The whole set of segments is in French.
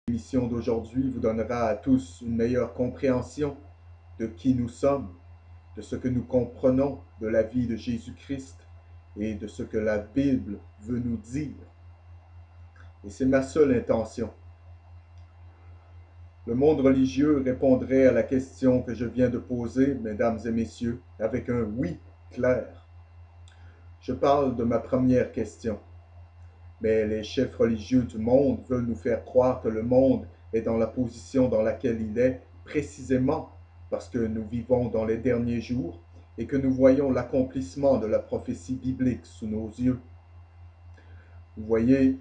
L'émission d'aujourd'hui vous donnera à tous une meilleure compréhension de qui nous sommes, de ce que nous comprenons de la vie de Jésus-Christ et de ce que la Bible veut nous dire. Et c'est ma seule intention. Le monde religieux répondrait à la question que je viens de poser, mesdames et messieurs, avec un oui clair. Je parle de ma première question. Mais les chefs religieux du monde veulent nous faire croire que le monde est dans la position dans laquelle il est, précisément parce que nous vivons dans les derniers jours et que nous voyons l'accomplissement de la prophétie biblique sous nos yeux. Vous voyez,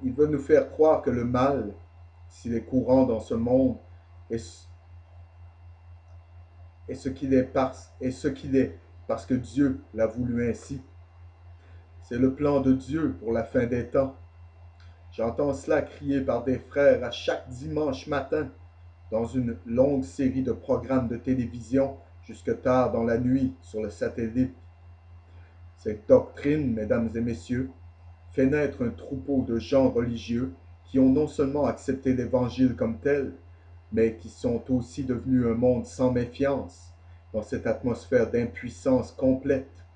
ils veulent nous faire croire que le mal, s'il est courant dans ce monde, est ce qu'il est parce que Dieu l'a voulu ainsi. C'est le plan de Dieu pour la fin des temps. J'entends cela crié par des frères à chaque dimanche matin dans une longue série de programmes de télévision jusque tard dans la nuit sur le satellite. Cette doctrine, mesdames et messieurs, fait naître un troupeau de gens religieux qui ont non seulement accepté l'Évangile comme tel, mais qui sont aussi devenus un monde sans méfiance, dans cette atmosphère d'impuissance complète,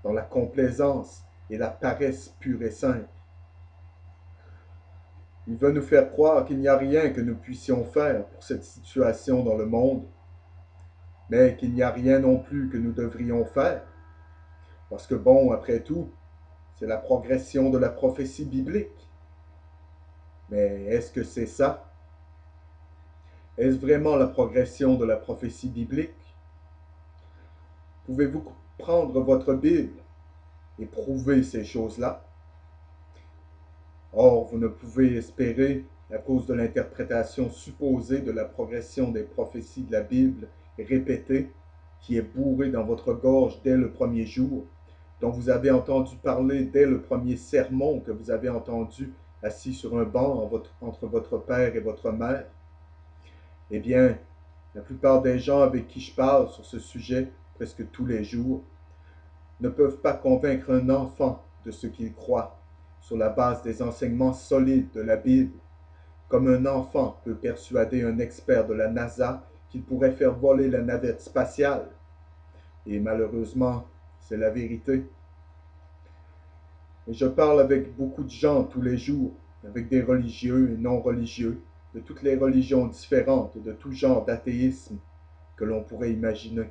dans la complaisance et la paresse pure et simple. Il veut nous faire croire qu'il n'y a rien que nous puissions faire pour cette situation dans le monde, mais qu'il n'y a rien non plus que nous devrions faire. Parce que bon, après tout, c'est la progression de la prophétie biblique. Mais est-ce que c'est ça? Est-ce vraiment la progression de la prophétie biblique? Pouvez-vous prendre votre Bible et prouver ces choses-là? Or, vous ne pouvez espérer, à cause de l'interprétation supposée de la progression des prophéties de la Bible répétée, qui est bourrée dans votre gorge dès le premier jour, dont vous avez entendu parler dès le premier sermon que vous avez entendu assis sur un banc entre votre père et votre mère. Eh bien, la plupart des gens avec qui je parle sur ce sujet presque tous les jours ne peuvent pas convaincre un enfant de ce qu'il croit sur la base des enseignements solides de la Bible, comme un enfant peut persuader un expert de la NASA qu'il pourrait faire voler la navette spatiale. Et malheureusement, c'est la vérité. Et je parle avec beaucoup de gens tous les jours, avec des religieux et non religieux, de toutes les religions différentes et de tout genre d'athéisme que l'on pourrait imaginer.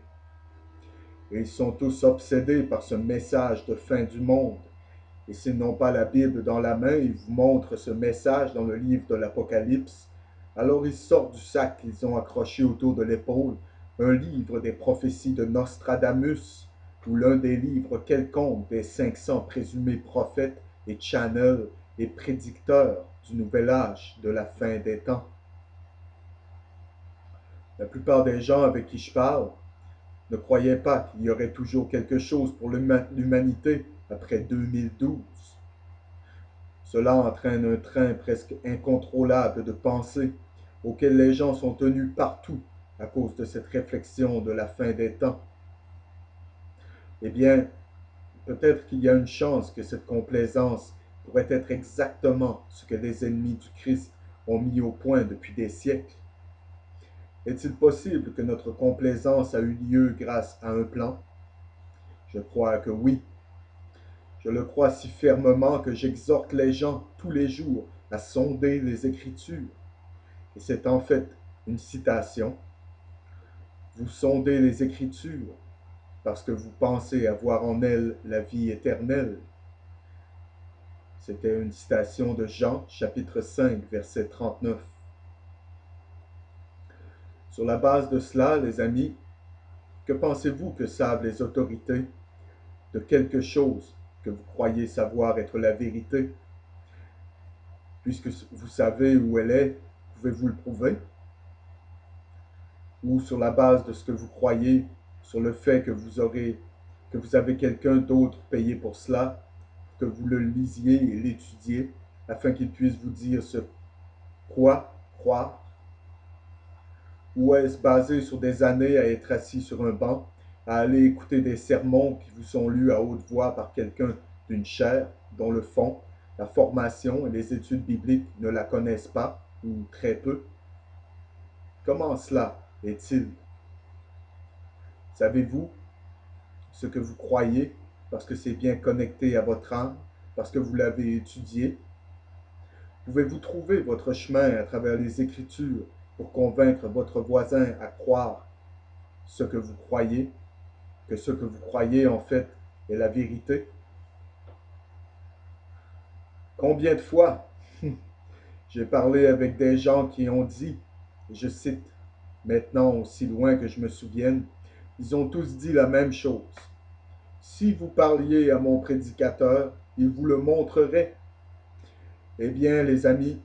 Et ils sont tous obsédés par ce message de fin du monde. Et s'ils n'ont pas la Bible dans la main, ils vous montrent ce message dans le livre de l'Apocalypse. Alors ils sortent du sac qu'ils ont accroché autour de l'épaule, un livre des prophéties de Nostradamus, ou l'un des livres quelconques des 500 présumés prophètes et channels et prédicteurs du nouvel âge de la fin des temps. La plupart des gens avec qui je parle ne croyaient pas qu'il y aurait toujours quelque chose pour l'humanité après 2012. Cela entraîne un train presque incontrôlable de pensée auquel les gens sont tenus partout à cause de cette réflexion de la fin des temps. Eh bien, peut-être qu'il y a une chance que cette complaisance pourrait être exactement ce que les ennemis du Christ ont mis au point depuis des siècles. Est-il possible que notre complaisance a eu lieu grâce à un plan? Je crois que oui. Je le crois si fermement que j'exhorte les gens tous les jours à sonder les Écritures. Et c'est en fait une citation. Vous sondez les Écritures parce que vous pensez avoir en elles la vie éternelle. C'était une citation de Jean, chapitre 5, verset 39. Sur la base de cela, les amis, que pensez-vous que savent les autorités de quelque chose que vous croyez savoir être la vérité? Puisque vous savez où elle est, pouvez-vous le prouver? Ou sur la base de ce que vous croyez, sur le fait que vous avez quelqu'un d'autre payé pour cela, que vous le lisiez et l'étudiez, afin qu'il puisse vous dire ce quoi croire? Ou est-ce basé sur des années à être assis sur un banc, à aller écouter des sermons qui vous sont lus à haute voix par quelqu'un d'une chaire, dont le fond, la formation et les études bibliques ne la connaissent pas, ou très peu? Comment cela est-il? Savez-vous ce que vous croyez parce que c'est bien connecté à votre âme, parce que vous l'avez étudié? Pouvez-vous trouver votre chemin à travers les Écritures pour convaincre votre voisin à croire ce que vous croyez, que ce que vous croyez en fait est la vérité? Combien de fois j'ai parlé avec des gens qui ont dit, et je cite, maintenant aussi loin que je me souvienne, ils ont tous dit la même chose. Si vous parliez à mon prédicateur, il vous le montrerait. Eh bien, les amis,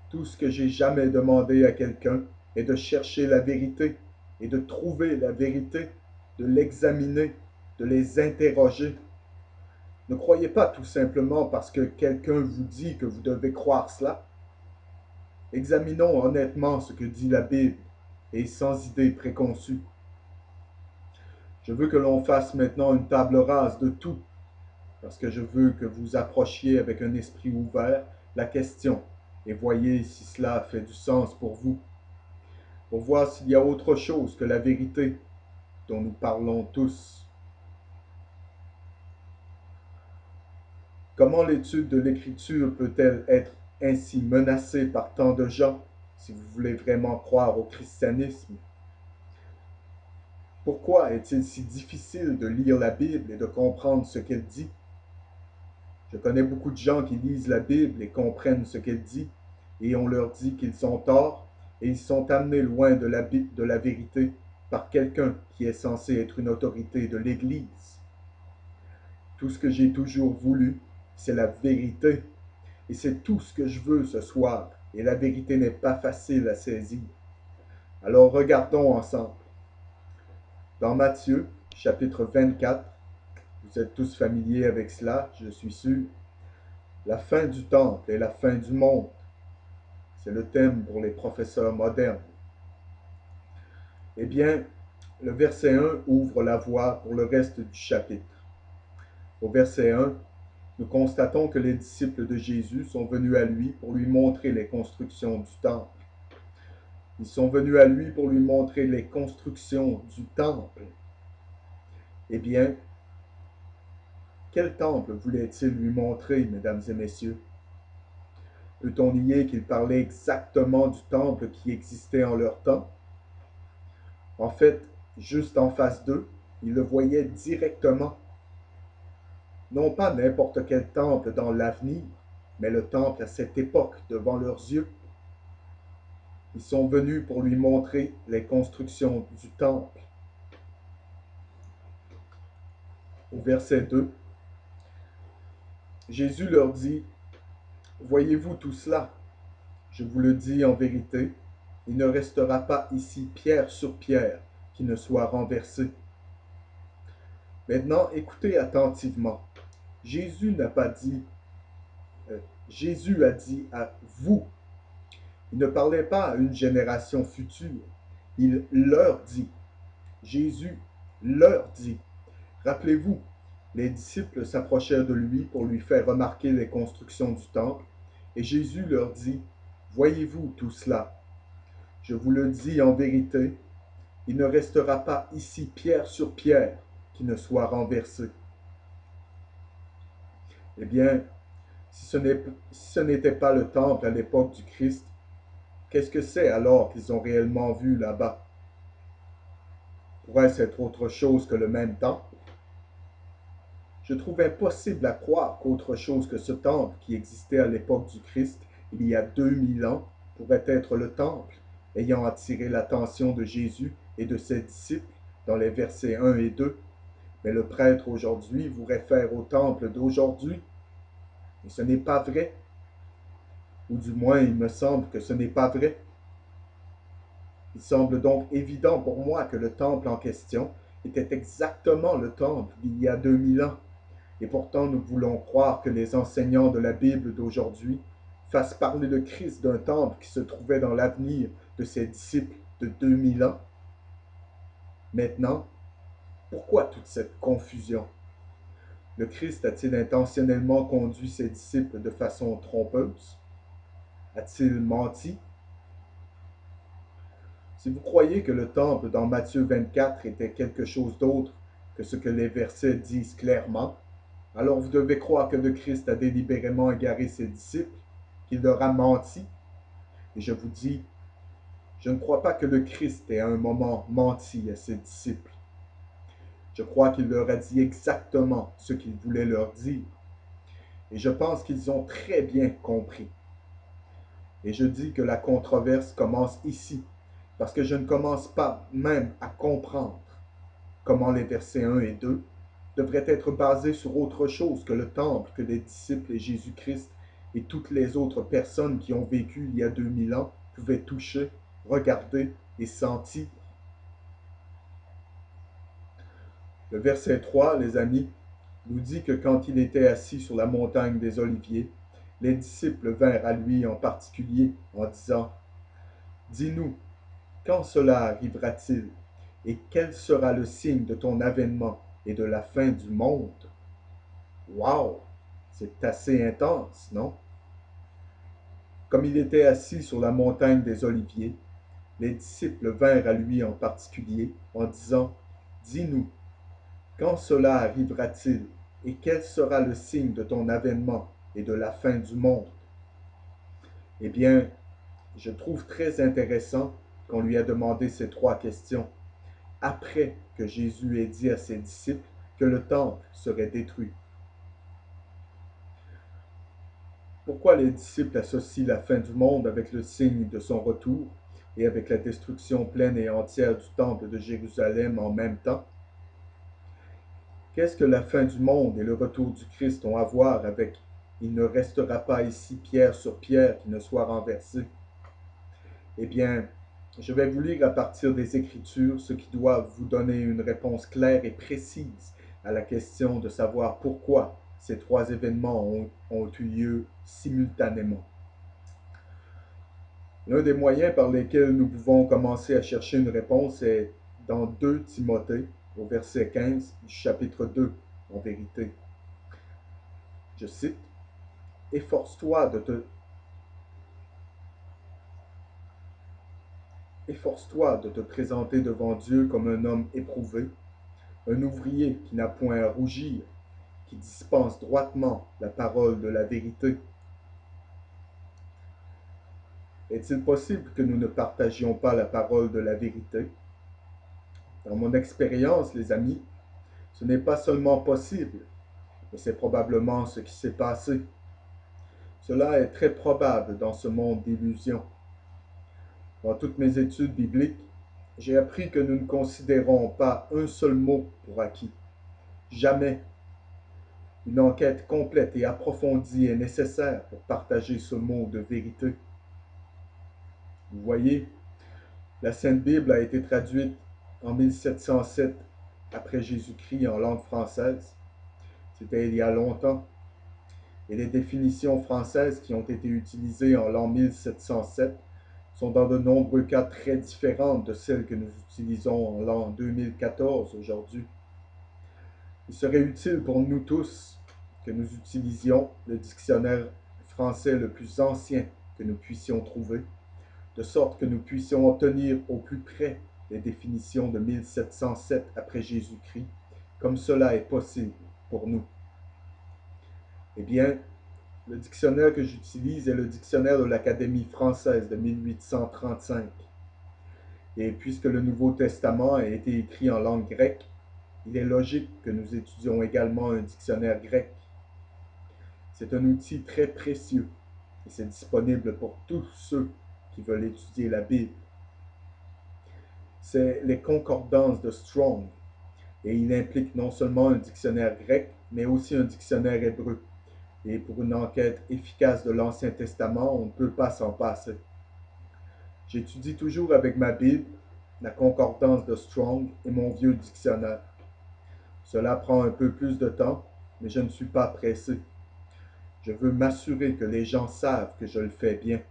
tout ce que j'ai jamais demandé à quelqu'un est de chercher la vérité et de trouver la vérité, de l'examiner, de les interroger. Ne croyez pas tout simplement parce que quelqu'un vous dit que vous devez croire cela. Examinons honnêtement ce que dit la Bible et sans idée préconçue. Je veux que l'on fasse maintenant une table rase de tout, parce que je veux que vous approchiez avec un esprit ouvert la question et voyez si cela fait du sens pour vous, pour voir s'il y a autre chose que la vérité dont nous parlons tous. Comment l'étude de l'Écriture peut-elle être ainsi menacée par tant de gens si vous voulez vraiment croire au christianisme? Pourquoi est-il si difficile de lire la Bible et de comprendre ce qu'elle dit? Je connais beaucoup de gens qui lisent la Bible et comprennent ce qu'elle dit, et on leur dit qu'ils ont tort, et ils sont amenés loin de la vérité par quelqu'un qui est censé être une autorité de l'Église. Tout ce que j'ai toujours voulu, c'est la vérité, et c'est tout ce que je veux ce soir, et la vérité n'est pas facile à saisir. Alors regardons ensemble. Dans Matthieu, chapitre 24, vous êtes tous familiers avec cela, je suis sûr. La fin du temple et la fin du monde. C'est le thème pour les professeurs modernes. Eh bien, le verset 1 ouvre la voie pour le reste du chapitre. Au verset 1, nous constatons que les disciples de Jésus sont venus à lui pour lui montrer les constructions du temple. Ils sont venus à lui pour lui montrer les constructions du temple. Eh bien, quel temple voulait-il lui montrer, mesdames et messieurs? Peut-on nier qu'il parlait exactement du temple qui existait en leur temps? En fait, juste en face d'eux, ils le voyaient directement. Non pas n'importe quel temple dans l'avenir, mais le temple à cette époque devant leurs yeux. Ils sont venus pour lui montrer les constructions du temple. Au verset 2, Jésus leur dit, voyez-vous tout cela? Je vous le dis en vérité, il ne restera pas ici pierre sur pierre qui ne soit renversée. Maintenant, écoutez attentivement. Jésus n'a pas dit, Jésus a dit à vous. Il ne parlait pas à une génération future. Il leur dit. Jésus leur dit. Rappelez-vous, les disciples s'approchèrent de lui pour lui faire remarquer les constructions du temple, et Jésus leur dit, voyez-vous tout cela? Je vous le dis en vérité, il ne restera pas ici pierre sur pierre qui ne soit renversée. Eh bien, si ce n'était pas le temple à l'époque du Christ, qu'est-ce que c'est alors qu'ils ont réellement vu là-bas? Pourrait-ce être autre chose que le même temple? Je trouve impossible à croire qu'autre chose que ce temple qui existait à l'époque du Christ, il y a 2000 ans, pourrait être le temple, ayant attiré l'attention de Jésus et de ses disciples dans les versets 1 et 2. Mais le prêtre aujourd'hui vous réfère au temple d'aujourd'hui. Et ce n'est pas vrai. Ou du moins, il me semble que ce n'est pas vrai. Il semble donc évident pour moi que le temple en question était exactement le temple d'il y a 2000 ans. Et pourtant, nous voulons croire que les enseignants de la Bible d'aujourd'hui fassent parler de Christ d'un temple qui se trouvait dans l'avenir de ses disciples de 2000 ans. Maintenant, pourquoi toute cette confusion? Le Christ a-t-il intentionnellement conduit ses disciples de façon trompeuse? A-t-il menti? Si vous croyez que le temple dans Matthieu 24 était quelque chose d'autre que ce que les versets disent clairement, alors vous devez croire que le Christ a délibérément égaré ses disciples, qu'il leur a menti. Et je vous dis, je ne crois pas que le Christ ait à un moment menti à ses disciples. Je crois qu'il leur a dit exactement ce qu'il voulait leur dire. Et je pense qu'ils ont très bien compris. Et je dis que la controverse commence ici, parce que je ne commence pas même à comprendre comment les versets 1 et 2 devraient être basés sur autre chose que le temple, que les disciples et Jésus-Christ et toutes les autres personnes qui ont vécu il y a 2000 ans pouvaient toucher, regarder et sentir. Le verset 3, les amis, nous dit que quand il était assis sur la montagne des Oliviers, les disciples vinrent à lui en particulier en disant, dis-nous, quand cela arrivera-t-il et quel sera le signe de ton avènement et de la fin du monde? Waouh! C'est assez intense, non? Comme il était assis sur la montagne des Oliviers, les disciples vinrent à lui en particulier en disant, dis-nous, quand cela arrivera-t-il et quel sera le signe de ton avènement et de la fin du monde? Eh bien, je trouve très intéressant qu'on lui a demandé ces trois questions, après que Jésus ait dit à ses disciples que le temple serait détruit. Pourquoi les disciples associent la fin du monde avec le signe de son retour et avec la destruction pleine et entière du temple de Jérusalem en même temps? Qu'est-ce que la fin du monde et le retour du Christ ont à voir avec il ne restera pas ici pierre sur pierre qui ne soit renversée? Eh bien, je vais vous lire à partir des Écritures ce qui doit vous donner une réponse claire et précise à la question de savoir pourquoi ces trois événements ont eu lieu simultanément. L'un des moyens par lesquels nous pouvons commencer à chercher une réponse est dans 2 Timothée, au verset 15 du chapitre 2, en vérité. Je cite, Efforce-toi de te Efforce-toi de te présenter devant Dieu comme un homme éprouvé, un ouvrier qui n'a point à rougir, qui dispense droitement la parole de la vérité. Est-il possible que nous ne partagions pas la parole de la vérité? Dans mon expérience, les amis, ce n'est pas seulement possible, mais c'est probablement ce qui s'est passé. Cela est très probable dans ce monde d'illusions. Dans toutes mes études bibliques, j'ai appris que nous ne considérons pas un seul mot pour acquis. Jamais. Une enquête complète et approfondie est nécessaire pour partager ce mot de vérité. Vous voyez, la Sainte Bible a été traduite en 1707 après Jésus-Christ en langue française. C'était il y a longtemps. Et les définitions françaises qui ont été utilisées en l'an 1707 sont dans de nombreux cas très différentes de celles que nous utilisons en l'an 2014 aujourd'hui. Il serait utile pour nous tous que nous utilisions le dictionnaire français le plus ancien que nous puissions trouver, de sorte que nous puissions obtenir au plus près les définitions de 1707 après Jésus-Christ, comme cela est possible pour nous. Eh bien, le dictionnaire que j'utilise est le dictionnaire de l'Académie française de 1835. Et puisque le Nouveau Testament a été écrit en langue grecque, il est logique que nous étudions également un dictionnaire grec. C'est un outil très précieux et c'est disponible pour tous ceux qui veulent étudier la Bible. C'est les concordances de Strong et il implique non seulement un dictionnaire grec, mais aussi un dictionnaire hébreu. Et pour une enquête efficace de l'Ancien Testament, on ne peut pas s'en passer. J'étudie toujours avec ma Bible, la concordance de Strong et mon vieux dictionnaire. Cela prend un peu plus de temps, mais je ne suis pas pressé. Je veux m'assurer que les gens savent que je le fais bien.